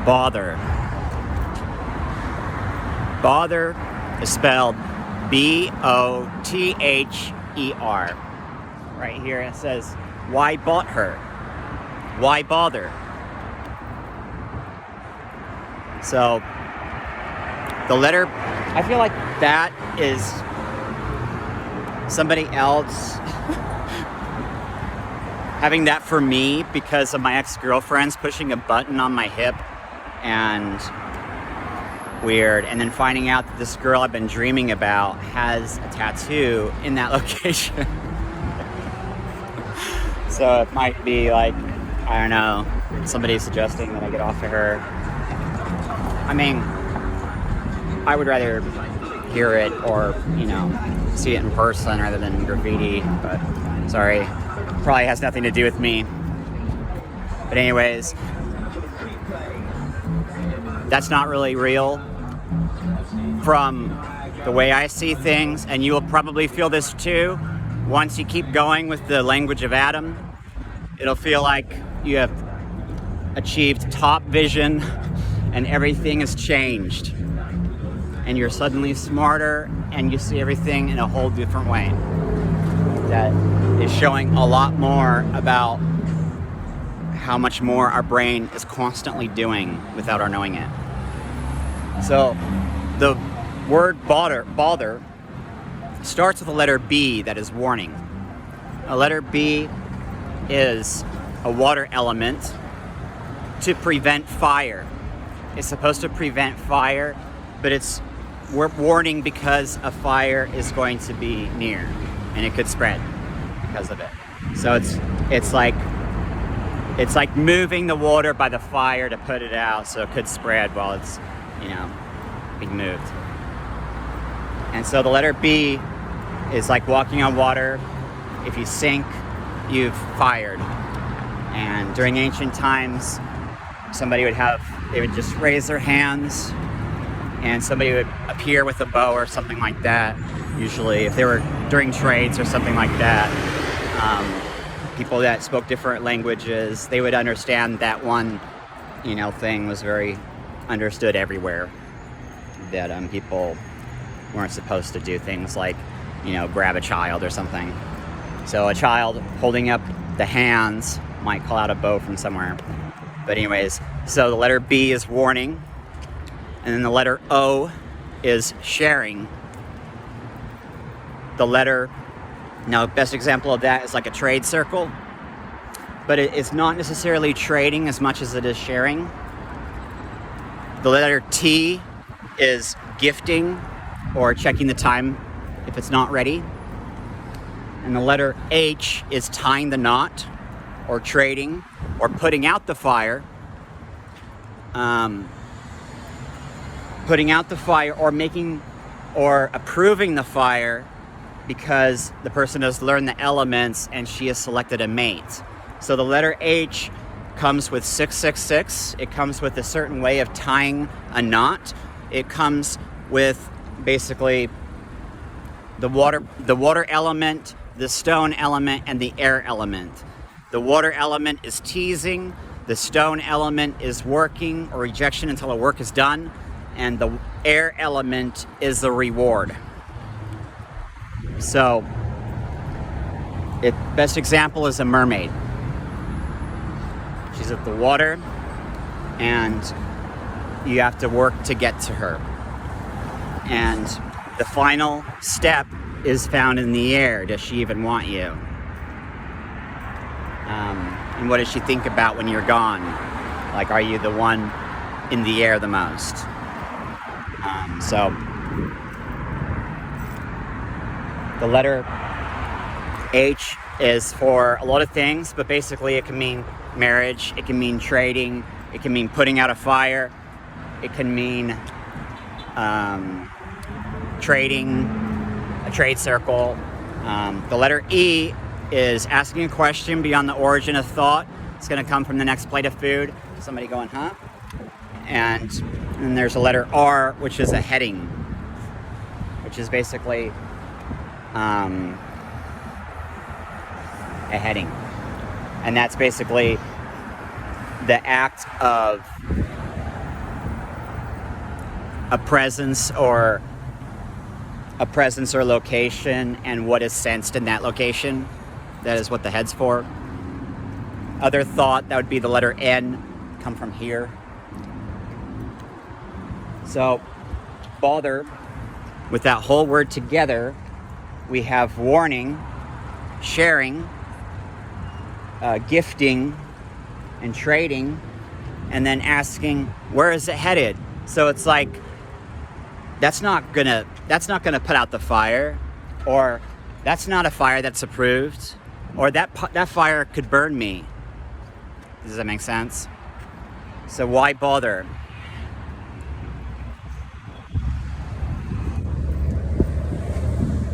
bother. Bother is spelled B-O-T-H-E-R. Right here it says, why bought her? Why bother? So, the letter, I feel like that is somebody else having that for me because of my ex-girlfriends pushing a button on my hip and weird, and then finding out that this girl I've been dreaming about has a tattoo in that location. So it might be like, I don't know, somebody suggesting that I get off of her. I mean, I would rather hear it or, see it in person rather than graffiti, but sorry. Probably has nothing to do with me. But anyways, that's not really real from the way I see things, and you will probably feel this too. Once you keep going with the language of Adam, it'll feel like you have achieved top vision and everything has changed. And you're suddenly smarter and you see everything in a whole different way. That is showing a lot more about how much more our brain is constantly doing without our knowing it. So the word bother starts with the letter B, that is warning. A letter B is a water element to prevent fire. It's supposed to prevent fire, but we're warning because a fire is going to be near and it could spread because of it. So it's like moving the water by the fire to put it out so it could spread while it's being moved. And so the letter B is like walking on water. If you sink, you've fired. And during ancient times, they would just raise their hands and somebody would appear with a bow or something like that. Usually, if they were during trades or something like that, people that spoke different languages, they would understand that one, thing was very understood everywhere. That people weren't supposed to do things like, grab a child or something. So a child holding up the hands might call out a bow from somewhere. But anyways, so the letter B is warning. And then the letter O is sharing. Best example of that is like a trade circle. But it's not necessarily trading as much as it is sharing. The letter T is gifting or checking the time if it's not ready. And the letter H is tying the knot or trading or putting out the fire. Putting out the fire or approving the fire because the person has learned the elements and she has selected a mate. So the letter H comes with 666. It comes with a certain way of tying a knot. It comes with basically the water element, the stone element, and the air element. The water element is teasing. The stone element is working or rejection until the work is done. And the air element is the reward. So, best example is a mermaid. She's at the water, and you have to work to get to her. And the final step is found in the air. Does she even want you? And what does she think about when you're gone? Like, are you the one in the air the most? So the letter H is for a lot of things, but basically it can mean marriage, it can mean trading, it can mean putting out a fire, it can mean trading, a trade circle. The letter E is asking a question beyond the origin of thought. It's going to come from the next plate of food. Somebody going, huh? And then there's a letter R, which is a heading, which is basically a heading. And that's basically the act of a presence or location and what is sensed in that location. That is what the head's for. Other thought, that would be the letter N, come from here. So, bother, with that whole word together, we have warning, sharing, gifting, and trading, and then asking, where is it headed? So it's like, that's not gonna put out the fire, or that's not a fire that's approved, or that fire could burn me. Does that make sense? So why bother?